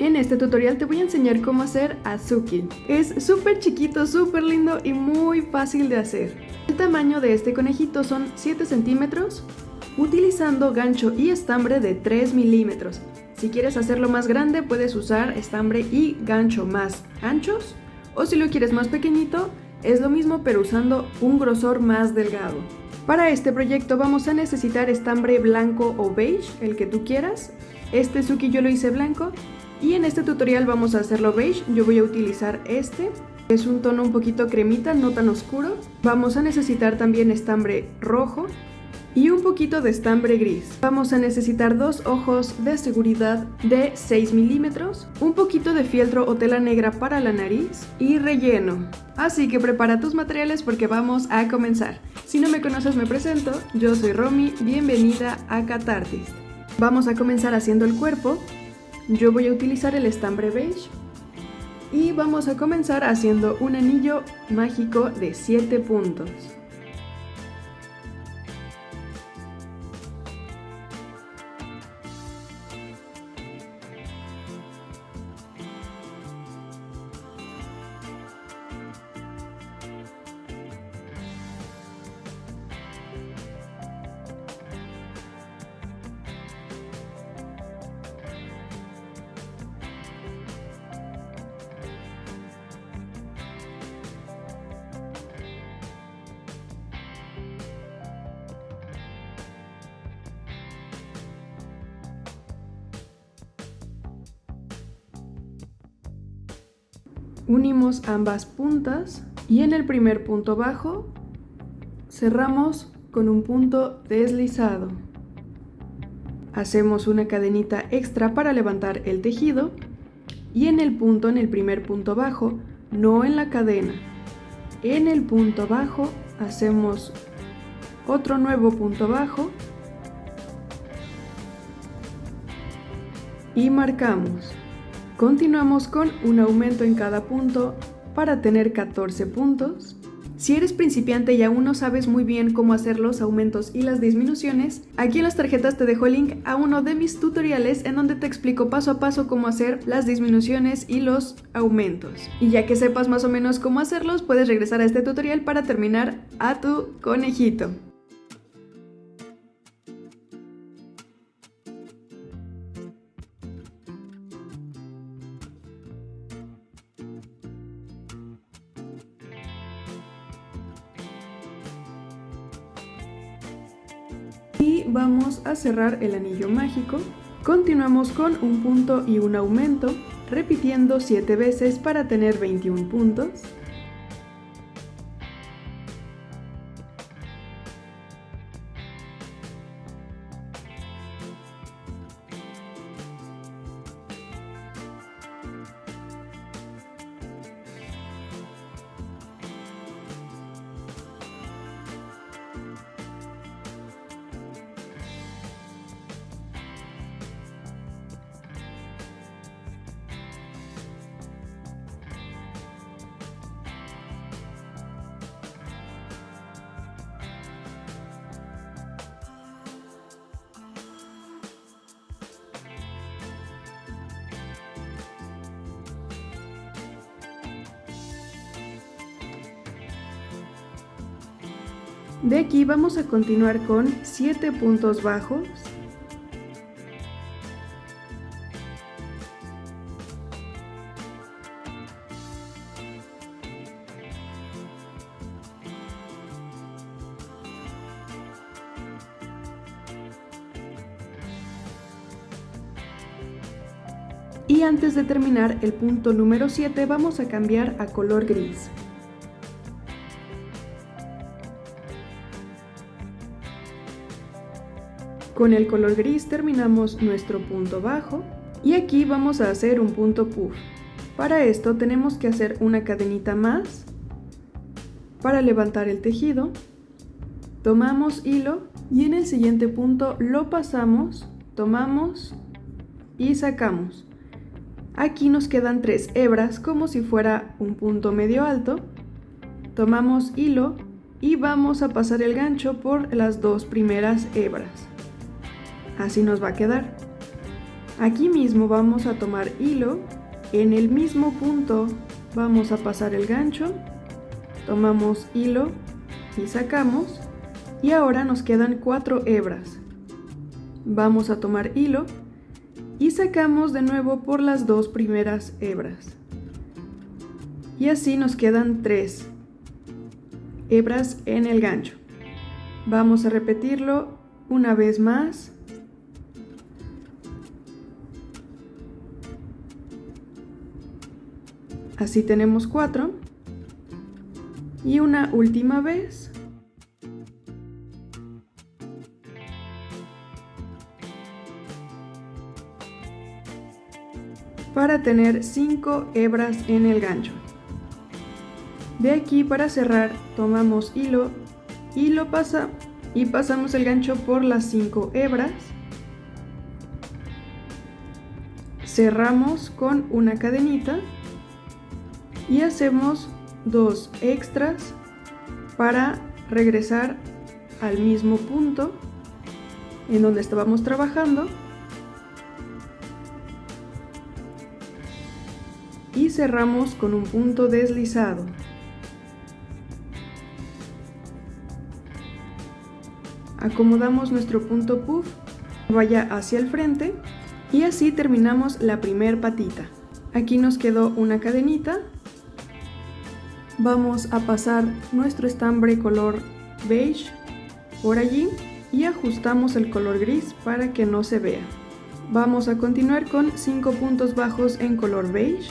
En este tutorial te voy a enseñar cómo hacer azuki. Es súper chiquito, súper lindo y muy fácil de hacer. El tamaño de este conejito son 7 centímetros, utilizando gancho y estambre de 3 milímetros. Si quieres hacerlo más grande, puedes usar estambre y gancho más anchos, o si lo quieres más pequeñito, es lo mismo pero usando un grosor más delgado. Para este proyecto vamos a necesitar estambre blanco o beige, el que tú quieras. Este azuki yo lo hice blanco. Y en este tutorial vamos a hacerlo beige. Yo voy a utilizar este. Es un tono un poquito cremita, no tan oscuro. Vamos a necesitar también estambre rojo y un poquito de estambre gris. Vamos a necesitar 2 ojos de seguridad de 6 milímetros, un poquito de fieltro o tela negra para la nariz y relleno. Así que prepara tus materiales porque vamos a comenzar. Si no me conoces, me presento. Yo soy Romy, bienvenida a Catartist. Vamos a comenzar haciendo el cuerpo. Yo voy a utilizar el estambre beige y vamos a comenzar haciendo un anillo mágico de 7 puntos. Unimos ambas puntas y en el primer punto bajo cerramos con un punto deslizado. Hacemos una cadenita extra para levantar el tejido y en el primer punto bajo, no en la cadena, en el punto bajo hacemos otro nuevo punto bajo y marcamos. Continuamos con un aumento en cada punto para tener 14 puntos. Si eres principiante y aún no sabes muy bien cómo hacer los aumentos y las disminuciones, aquí en las tarjetas te dejo el link a uno de mis tutoriales en donde te explico paso a paso cómo hacer las disminuciones y los aumentos. Y ya que sepas más o menos cómo hacerlos, puedes regresar a este tutorial para terminar a tu conejito. Y vamos a cerrar el anillo mágico. Continuamos con un punto y un aumento, repitiendo 7 veces para tener 21 puntos. De aquí vamos a continuar con 7 puntos bajos. Y antes de terminar el punto número 7 vamos a cambiar a color gris. Con el color gris terminamos nuestro punto bajo y aquí vamos a hacer un punto puff. Para esto tenemos que hacer una cadenita más para levantar el tejido. Tomamos hilo y en el siguiente punto lo pasamos, tomamos y sacamos. Aquí nos quedan 3 hebras como si fuera un punto medio alto. Tomamos hilo y vamos a pasar el gancho por las 2 primeras hebras. Así nos va a quedar. Aquí mismo vamos a tomar hilo, en el mismo punto vamos a pasar el gancho, tomamos hilo y sacamos, y ahora nos quedan 4 hebras. Vamos a tomar hilo y sacamos de nuevo por las 2 primeras hebras. Y así nos quedan 3 hebras en el gancho. Vamos a repetirlo una vez más. Así tenemos 4. Y una última vez. Para tener 5 hebras en el gancho. De aquí, para cerrar, tomamos hilo y pasamos el gancho por las 5 hebras. Cerramos con una cadenita y hacemos 2 extras para regresar al mismo punto en donde estábamos trabajando. Y cerramos con un punto deslizado. Acomodamos nuestro punto puff, vaya hacia el frente, y así terminamos la primer patita. Aquí nos quedó una cadenita. Vamos a pasar nuestro estambre color beige por allí y ajustamos el color gris para que no se vea. Vamos a continuar con 5 puntos bajos en color beige.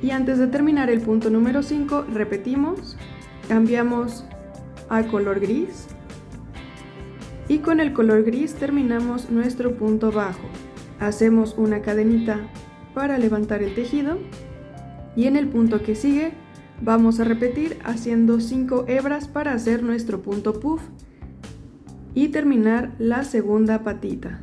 Y antes de terminar el punto número 5, repetimos, cambiamos a color gris y con el color gris terminamos nuestro punto bajo. Hacemos una cadenita para levantar el tejido y en el punto que sigue vamos a repetir haciendo 5 hebras para hacer nuestro punto puff y terminar la segunda patita.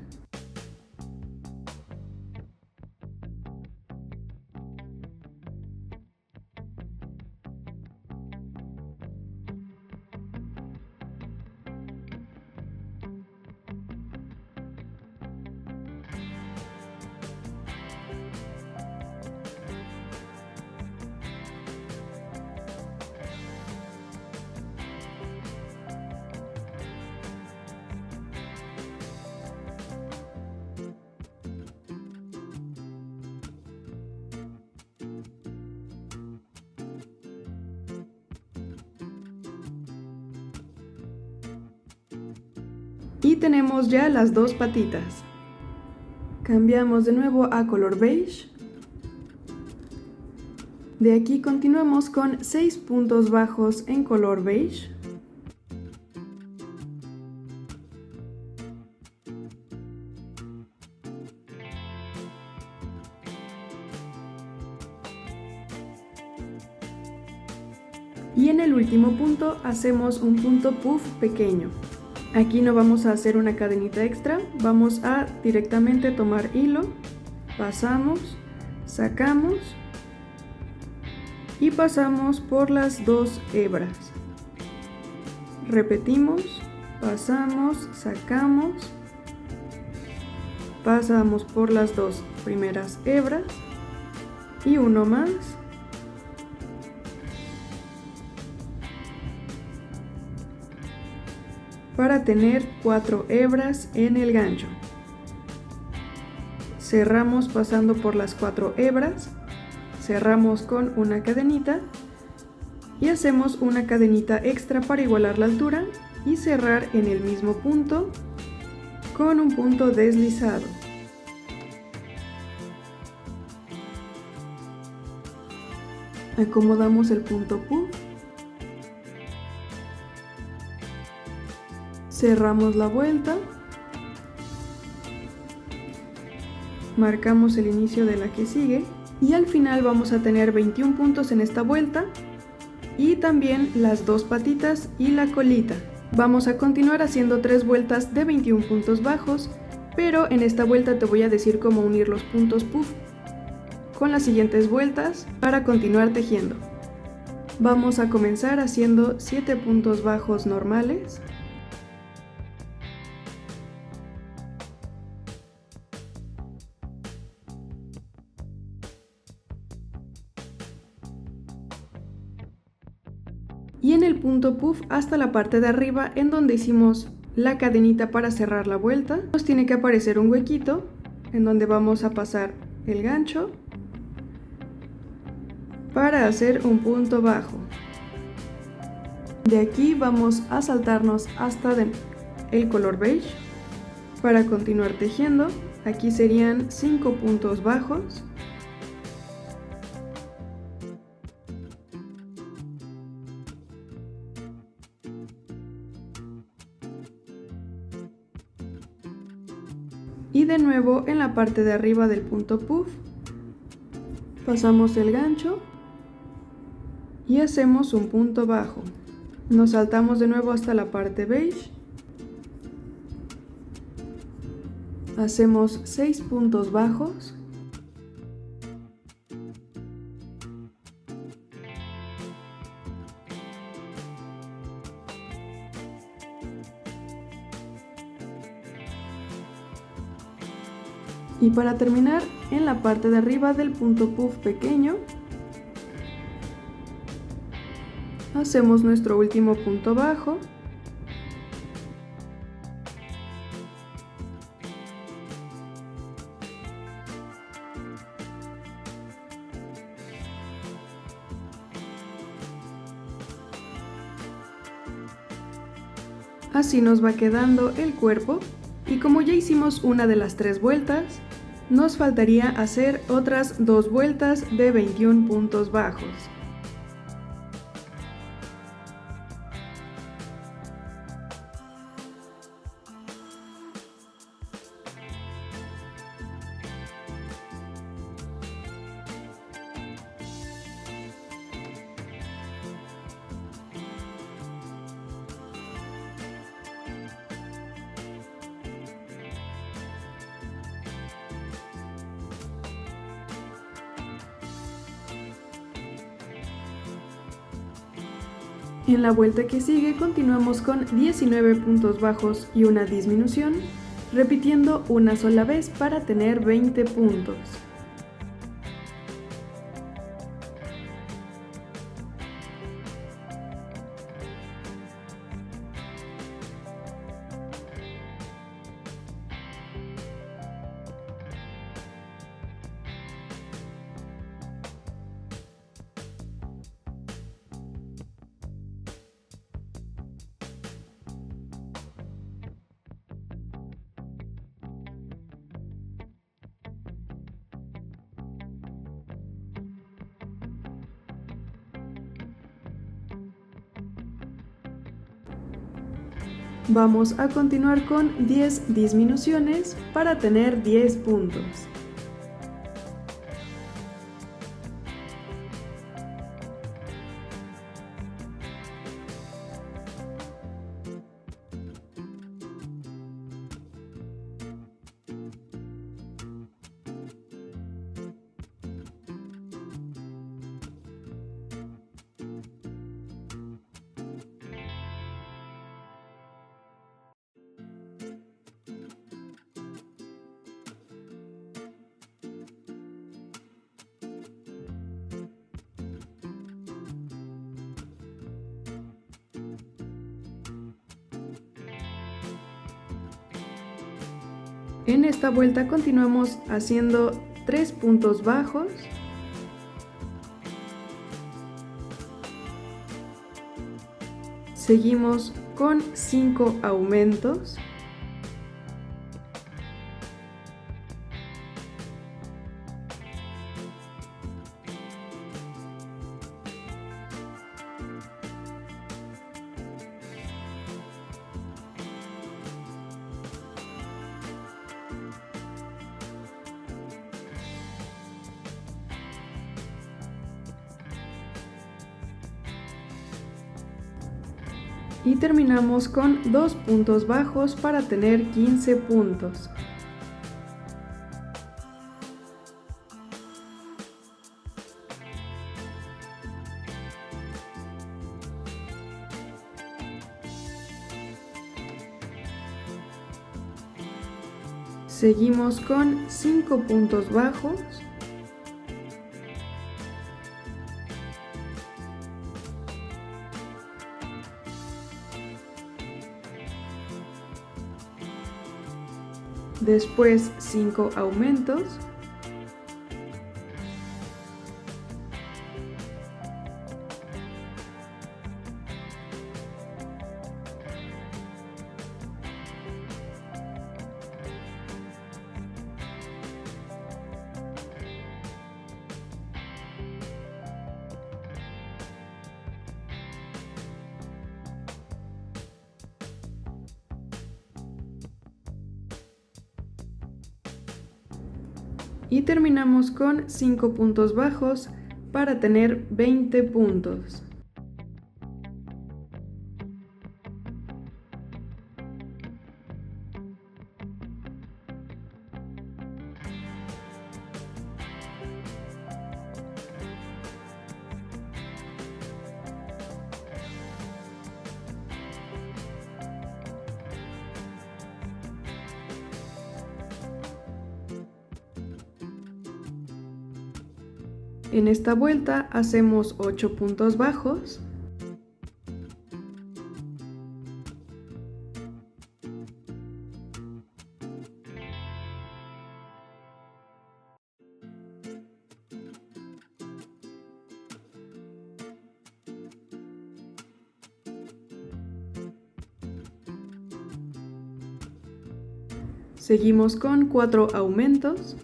Y tenemos ya las 2 patitas. Cambiamos de nuevo a color beige. De aquí continuamos con 6 puntos bajos en color beige. Y en el último punto hacemos un punto puff pequeño. Aquí no vamos a hacer una cadenita extra, vamos a directamente tomar hilo, pasamos, sacamos y pasamos por las 2 hebras. Repetimos, pasamos, sacamos, pasamos por las 2 primeras hebras y uno más. Para tener 4 hebras en el gancho. Cerramos pasando por las 4 hebras, cerramos con una cadenita y hacemos una cadenita extra para igualar la altura y cerrar en el mismo punto con un punto deslizado. Acomodamos el punto puff. Cerramos la vuelta, marcamos el inicio de la que sigue y al final vamos a tener 21 puntos en esta vuelta y también las 2 patitas y la colita. Vamos a continuar haciendo 3 vueltas de 21 puntos bajos pero en esta vuelta te voy a decir cómo unir los puntos puff con las siguientes vueltas para continuar tejiendo. Vamos a comenzar haciendo 7 puntos bajos normales. Y en el punto puff hasta la parte de arriba en donde hicimos la cadenita para cerrar la vuelta, nos tiene que aparecer un huequito en donde vamos a pasar el gancho para hacer un punto bajo. De aquí vamos a saltarnos hasta el color beige para continuar tejiendo. Aquí serían 5 puntos bajos. Y de nuevo en la parte de arriba del punto puff pasamos el gancho y hacemos un punto bajo. Nos saltamos de nuevo hasta la parte beige. Hacemos 6 puntos bajos. Y para terminar, en la parte de arriba del punto puff pequeño, hacemos nuestro último punto bajo. Así nos va quedando el cuerpo. Y como ya hicimos una de las 3 vueltas, nos faltaría hacer otras 2 vueltas de 21 puntos bajos. En la vuelta que sigue continuamos con 19 puntos bajos y una disminución, repitiendo una sola vez para tener 20 puntos. Vamos a continuar con 10 disminuciones para tener 10 puntos. En esta vuelta continuamos haciendo 3 puntos bajos. Seguimos con 5 aumentos. Y terminamos con 2 puntos bajos para tener 15 puntos. Seguimos con 5 puntos bajos. Después 5 aumentos. Y terminamos con 5 puntos bajos para tener 20 puntos. En esta vuelta hacemos 8 puntos bajos. Seguimos con 4 aumentos.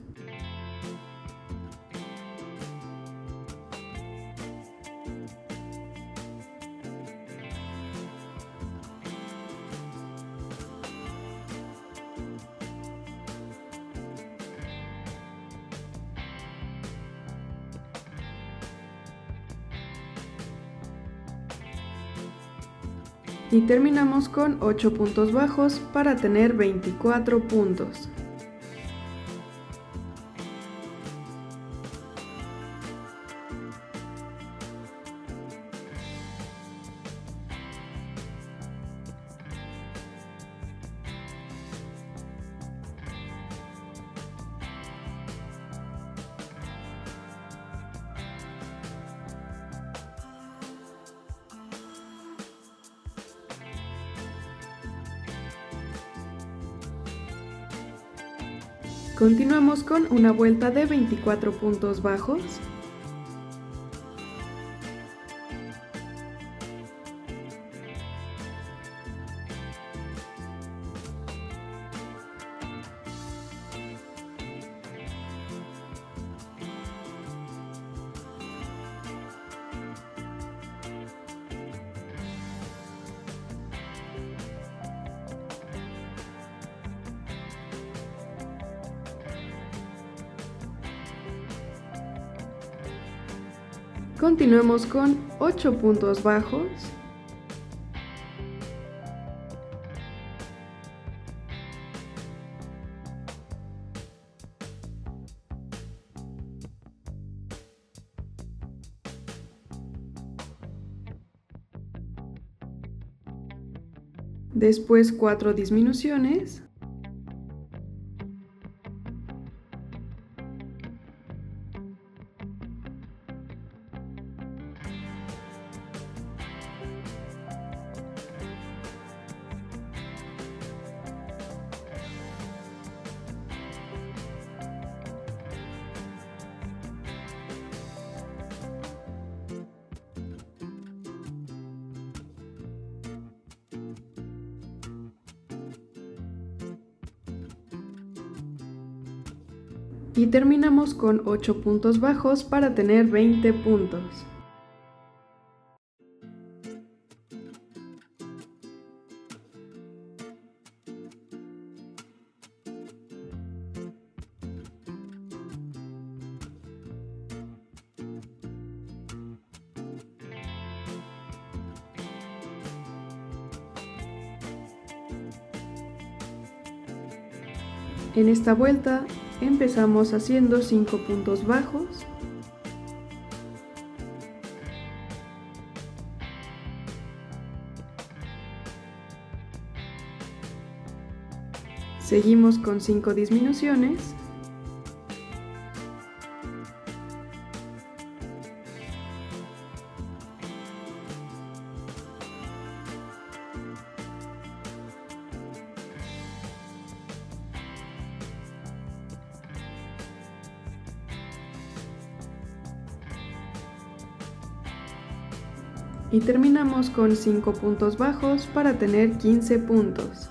Y terminamos con 8 puntos bajos para tener 24 puntos. Continuamos con una vuelta de 24 puntos bajos. Continuemos con 8 puntos bajos. Después 4 disminuciones. Y terminamos con 8 puntos bajos para tener 20 puntos. En esta vuelta empezamos haciendo 5 puntos bajos. Seguimos con 5 disminuciones. Y terminamos con 5 puntos bajos para tener 15 puntos.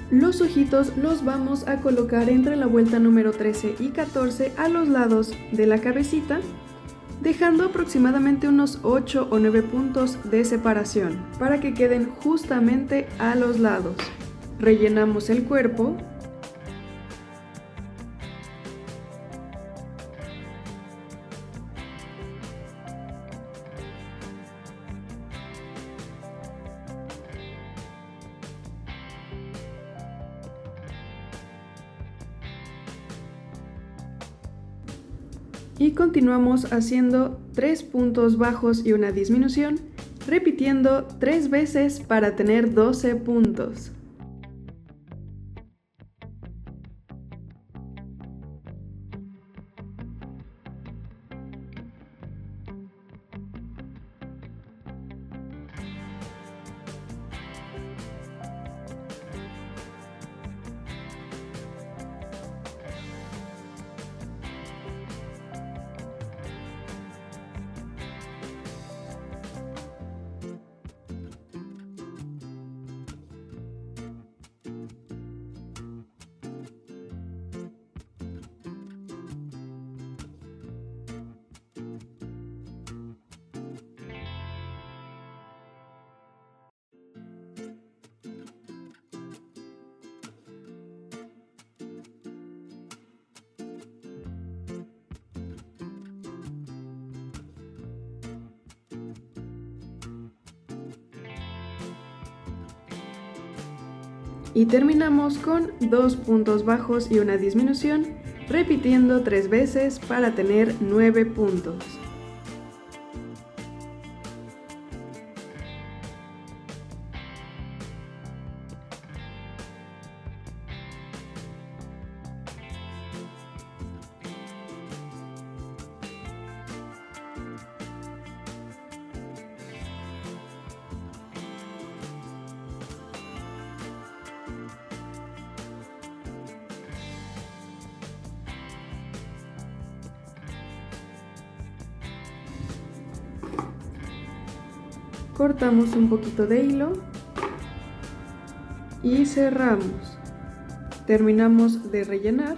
Los ojitos los vamos a colocar entre la vuelta número 13 y 14 a los lados de la cabecita, dejando aproximadamente unos 8 o 9 puntos de separación para que queden justamente a los lados. Rellenamos el cuerpo. Y continuamos haciendo 3 puntos bajos y una disminución, repitiendo 3 veces para tener 12 puntos. Y terminamos con 2 puntos bajos y una disminución, repitiendo 3 veces para tener 9 puntos. Cortamos un poquito de hilo y cerramos. Terminamos de rellenar.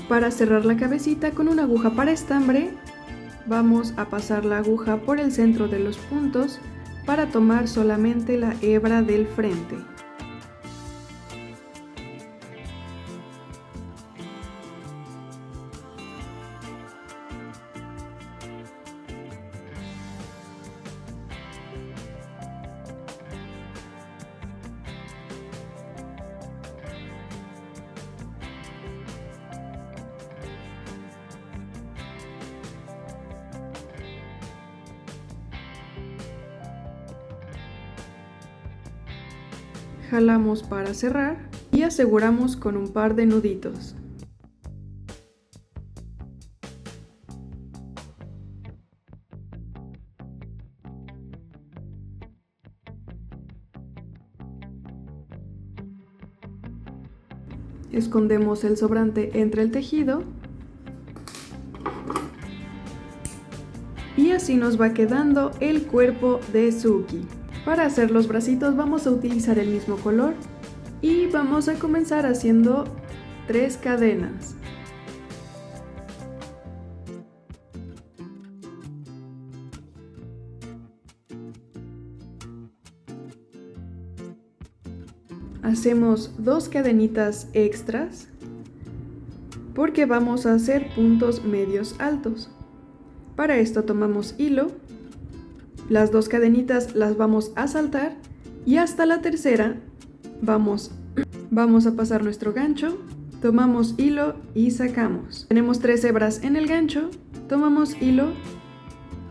Para cerrar la cabecita con una aguja para estambre, vamos a pasar la aguja por el centro de los puntos para tomar solamente la hebra del frente. Jalamos para cerrar y aseguramos con un par de nuditos. Escondemos el sobrante entre el tejido y así nos va quedando el cuerpo de Suki. Para hacer los bracitos vamos a utilizar el mismo color y vamos a comenzar haciendo 3 cadenas. Hacemos 2 cadenitas extras porque vamos a hacer puntos medios altos. Para esto tomamos hilo, las 2 cadenitas las vamos a saltar y hasta la tercera vamos a pasar nuestro gancho, tomamos hilo y sacamos. Tenemos 3 hebras en el gancho, tomamos hilo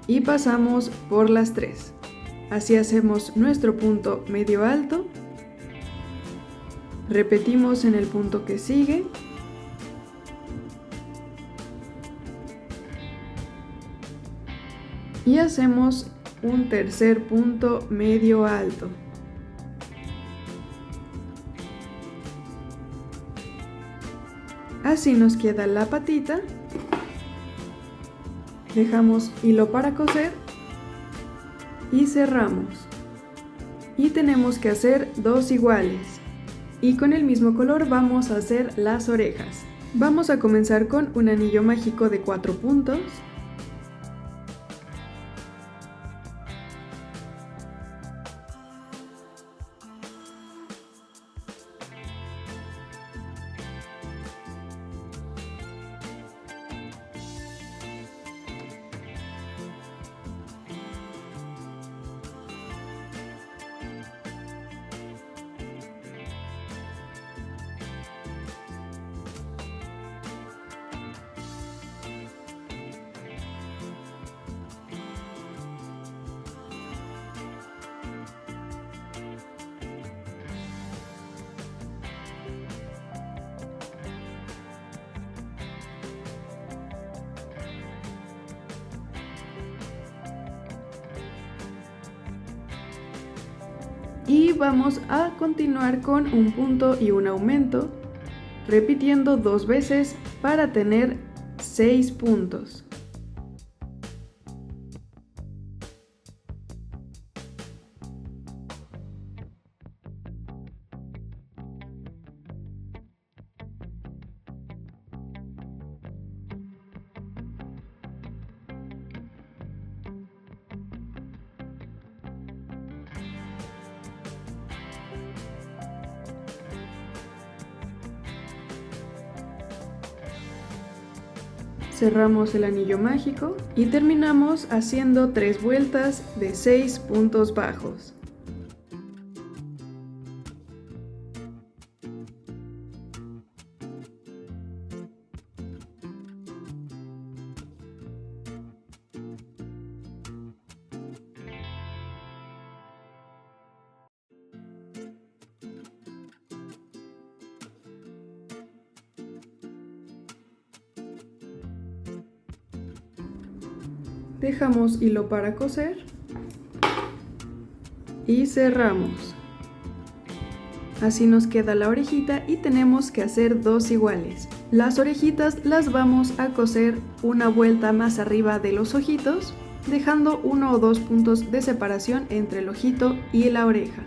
y pasamos por las 3. Así hacemos nuestro punto medio alto. Repetimos en el punto que sigue. Y hacemos un tercer punto medio alto. Así nos queda la patita. Dejamos hilo para coser y cerramos. Y tenemos que hacer 2 iguales. Y con el mismo color vamos a hacer las orejas. Vamos a comenzar con un anillo mágico de 4 puntos. Y vamos a continuar con un punto y un aumento, repitiendo 2 veces para tener 6 puntos. Cerramos el anillo mágico y terminamos haciendo 3 vueltas de 6 puntos bajos. Dejamos hilo para coser y cerramos. Así nos queda la orejita y tenemos que hacer 2 iguales. Las orejitas las vamos a coser una vuelta más arriba de los ojitos, dejando 1 o 2 puntos de separación entre el ojito y la oreja.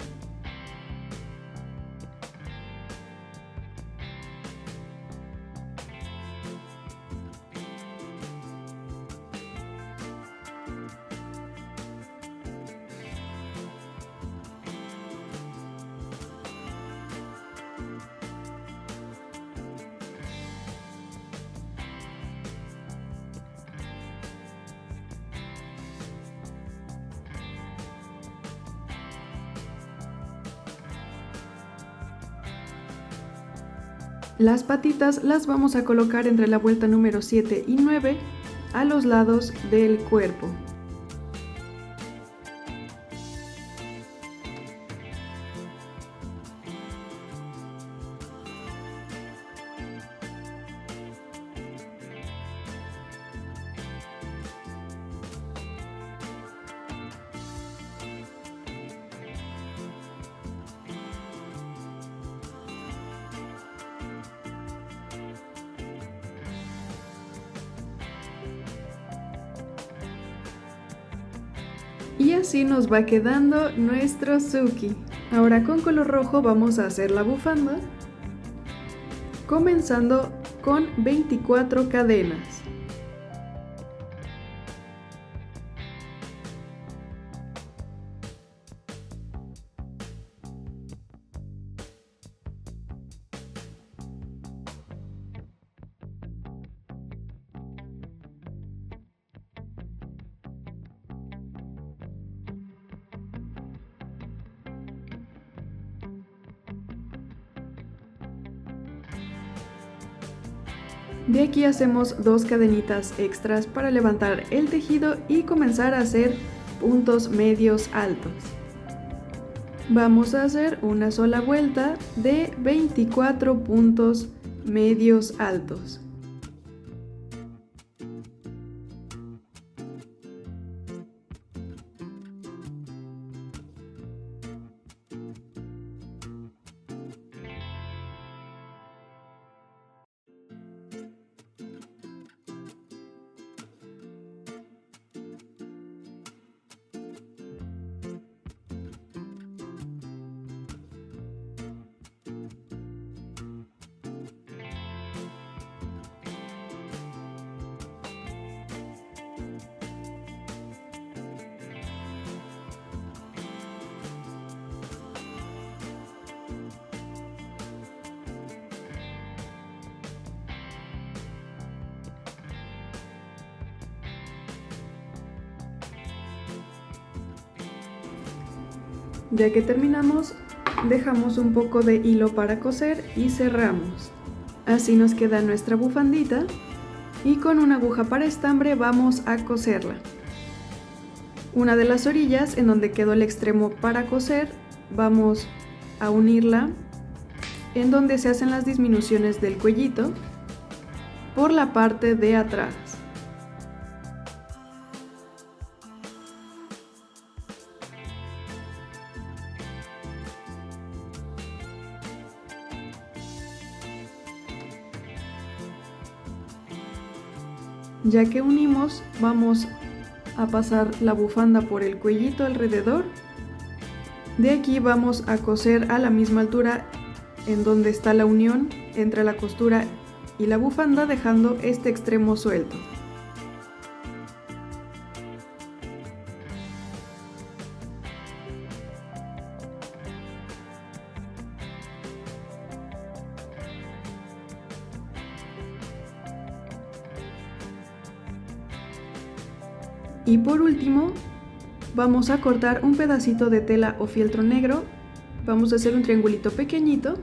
Las patitas las vamos a colocar entre la vuelta número 7 y 9 a los lados del cuerpo. Y así nos va quedando nuestro Suki. Ahora con color rojo vamos a hacer la bufanda, comenzando con 24 cadenas. De aquí hacemos 2 cadenitas extras para levantar el tejido y comenzar a hacer puntos medios altos. Vamos a hacer una sola vuelta de 24 puntos medios altos. Ya que terminamos, dejamos un poco de hilo para coser y cerramos. Así nos queda nuestra bufandita y con una aguja para estambre vamos a coserla. Una de las orillas en donde quedó el extremo para coser, vamos a unirla en donde se hacen las disminuciones del cuellito por la parte de atrás. Ya que unimos, vamos a pasar la bufanda por el cuellito alrededor. De aquí vamos a coser a la misma altura en donde está la unión entre la costura y la bufanda, dejando este extremo suelto. Y por último, vamos a cortar un pedacito de tela o fieltro negro. Vamos a hacer un triangulito pequeñito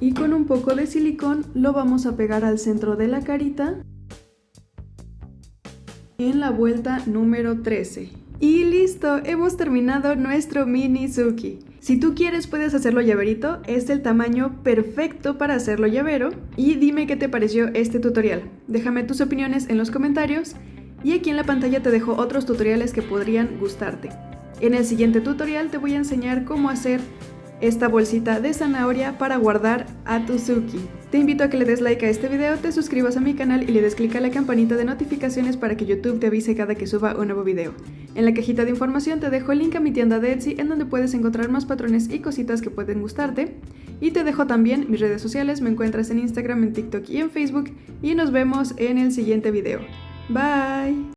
y con un poco de silicón lo vamos a pegar al centro de la carita en la vuelta número 13. Y listo, hemos terminado nuestro mini Suki. Si tú quieres puedes hacerlo llaverito, es del tamaño perfecto para hacerlo llavero. Y dime qué te pareció este tutorial. Déjame tus opiniones en los comentarios. Y aquí en la pantalla te dejo otros tutoriales que podrían gustarte. En el siguiente tutorial te voy a enseñar cómo hacer esta bolsita de zanahoria para guardar a tu Suki. Te invito a que le des like a este video, te suscribas a mi canal y le des clic a la campanita de notificaciones para que YouTube te avise cada que suba un nuevo video. En la cajita de información te dejo el link a mi tienda de Etsy en donde puedes encontrar más patrones y cositas que pueden gustarte. Y te dejo también mis redes sociales, me encuentras en Instagram, en TikTok y en Facebook. Y nos vemos en el siguiente video. Bye.